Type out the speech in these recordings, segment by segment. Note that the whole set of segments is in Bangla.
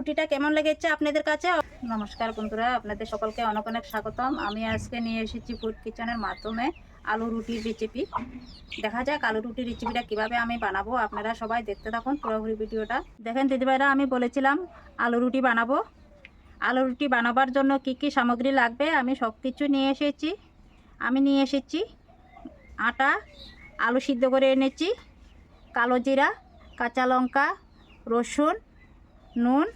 রুটিটা কেমন লেগেছে আপনাদের কাছে। নমস্কার বন্ধুরা, আপনাদের সকলকে অনেক অনেক স্বাগতম। আমি আজকে নিয়ে এসেছি ফুড কিচেনের মাধ্যমে আলু রুটির রেসিপি। দেখা যাক আলু রুটির রেসিপিটা কিভাবে আমি বানাবো। আপনারা সবাই দেখতে থাকুন পুরোপুরি ভিডিওটা। দেখেন দিদিভাইরা, আমি বলেছিলাম আলু রুটি বানাবো। আলু রুটি বানাবার জন্য কি কি সামগ্রী লাগবে আমি সব কিছু নিয়ে এসেছি। আমি নিয়ে এসেছি আটা, আলু সিদ্ধ করে এনেছি, কালো জিরা, কাঁচা লঙ্কা, রসুন, নুন,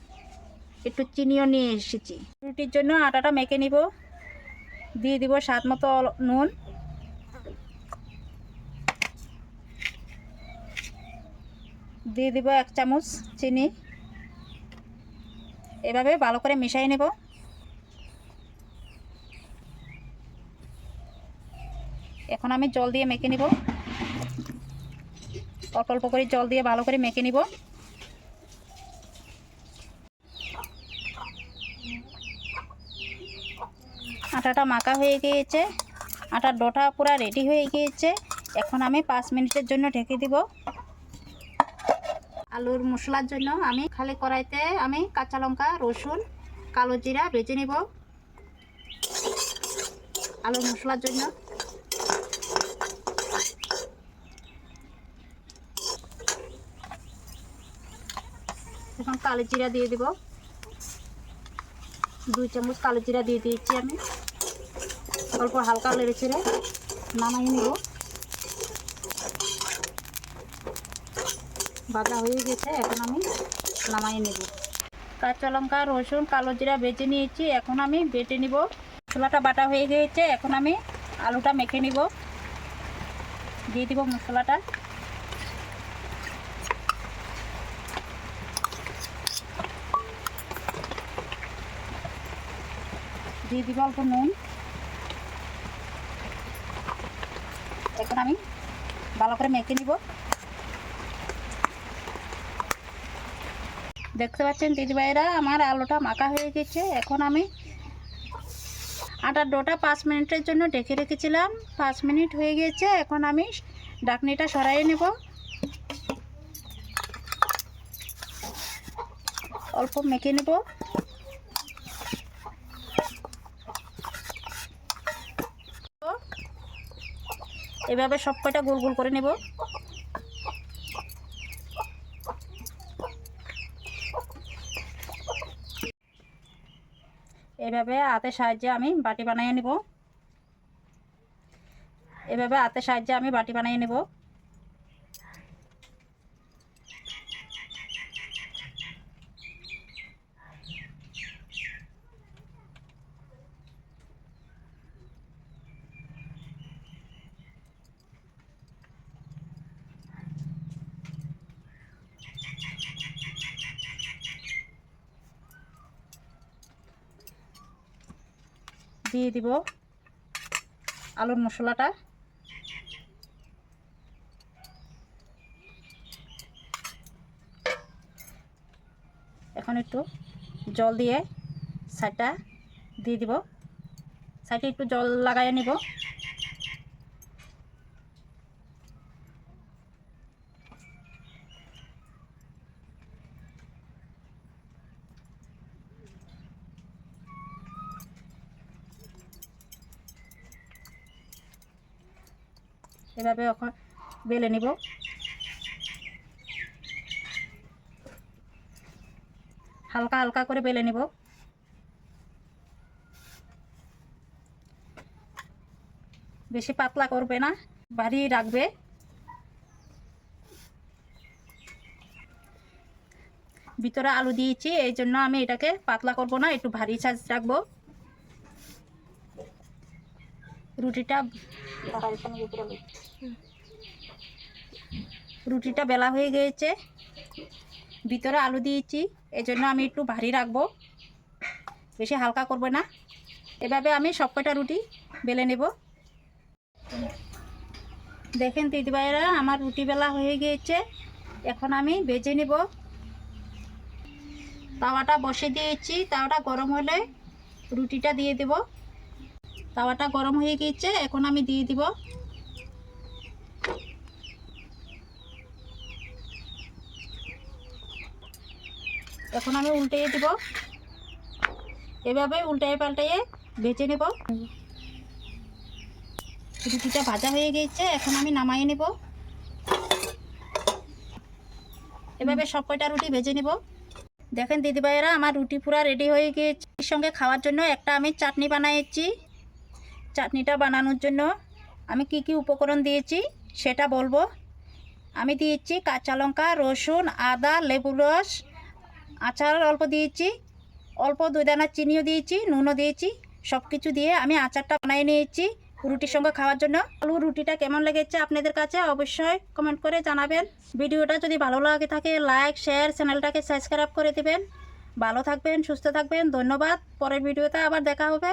একটু চিনিও নিয়ে এসেছি। রুটির জন্য আটাটা মেখে নিব। দিয়ে দিব স্বাদ মতো নুন, দিয়ে দিব 1 চামচ চিনি। এভাবে ভালো করে মিশিয়ে নেব। এখন আমি জল দিয়ে মেখে নিব। অল্প অল্প করে জল দিয়ে ভালো করে মেখে নিব। আটাটা মাখা হয়ে গিয়েছে, আটার ডোটা পুরো রেডি হয়ে গিয়েছে। এখন আমি 5 মিনিটের জন্য ঢেকে দিব। আলুর মশলার জন্য আমি খালি কড়াইতে আমি কাঁচা লঙ্কা, রসুন, কালো জিরা ভেজে নেব আলুর মশলার জন্য। এখন কালো জিরা দিয়ে দেব। 2 চামচ কালো জিরা দিয়ে দিয়েছি আমি। অল্প হালকা নেড়ে চেড়ে নামাই নেব। ভাজা হয়ে গেছে, এখন আমি নামাই নেব। কাঁচা লঙ্কা, রসুন, কালো জিরা বেটে নিয়েছি, এখন আমি বেটে নিব। মশলাটা বাটা হয়ে গিয়েছে, এখন আমি আলুটা মেখে নিব। দিয়ে দিব মশলাটা। দিয়ে দিব অল্প নুন। এখন আমি ভালো করে মেখে নিব। দেখতে পাচ্ছেন দিদিভাইরা, আমার আলুটা মাখা হয়ে গেছে। এখন আমি আটার ডোটা 5 মিনিটের জন্য ঢেকে রেখেছিলাম। 5 মিনিট হয়ে গেছে, এখন আমি ঢাকনিটা সরাই নেব। অল্প মেখে নেব। এভাবে সব কয়টা গোল গোল করে নেব। এভাবে হাতের সাহায্যে আমি বাটি বানিয়ে নেব। এভাবে হাতের সাহায্যে আমি বাটি বানিয়ে নেব। দিয়ে দিব আলুর মশলাটা। এখন একটু জল দিয়ে সাইডটা দিয়ে দিব। সাইডে একটু জল লাগাই নিব। এভাবে এখন বেলে নিব। হালকা হালকা করে বেলে নিব। বেশি পাতলা করবে না, ভারী রাখবে। ভিতরে আলু দিয়েছি, এই জন্য আমি এটাকে পাতলা করব না, একটু ভারী সাইজ রাখবো। রুটিটা বেলা হয়ে গিয়েছে, ভিতরে আলু দিয়েছি, এই জন্য আমি একটু ভারী রাখবো, বেশি হালকা করব না। এভাবে আমি সব কয়টা রুটি বেলে নেব। দেখেন দিদিভাইরা, আমার রুটি বেলা হয়ে গিয়েছে, এখন আমি ভেজে নেব। তাওয়াটা বসে দিয়েছি, তাওয়াটা গরম হলে রুটিটা দিয়ে দেব। তাওয়াটা গরম হয়ে গিয়েছে, এখন আমি দিয়ে দিব। এখন আমি উল্টিয়ে দিব। এভাবে উল্টায়ে পাল্টায়ে ভেজে নেব। রুটিটা ভাজা হয়ে গিয়েছে, এখন আমি নামাই নেব। এভাবে সব কয়টা রুটি ভেজে নেব। দেখেন দিদিভাইয়েরা, আমার রুটি পুরা রেডি হয়ে গিয়েছে। এর সঙ্গে খাওয়ার জন্য একটা আমি চাটনি বানিয়েছি। চাটনিটা বানানোর জন্য আমি কি কি উপকরণ দিয়েছি সেটা বলবো। আমি দিয়েছি কাঁচা লঙ্কা, রসুন, আদা, লেবুর রস, আচার অল্প দিয়েছি, অল্প 2 দানা চিনিও দিয়েছি, নুনও দিয়েছি। সব কিছু দিয়ে আমি আচারটা বানিয়ে নিয়েছি রুটির সঙ্গে খাওয়ার জন্য। আলু রুটিটা কেমন লেগেছে আপনাদের কাছে অবশ্যই কমেন্ট করে জানাবেন। ভিডিওটা যদি ভালো লাগে থাকে লাইক, শেয়ার, চ্যানেলটাকে সাবস্ক্রাইব করে দেবেন। ভালো থাকবেন, সুস্থ থাকবেন। ধন্যবাদ। পরের ভিডিওতে আবার দেখা হবে।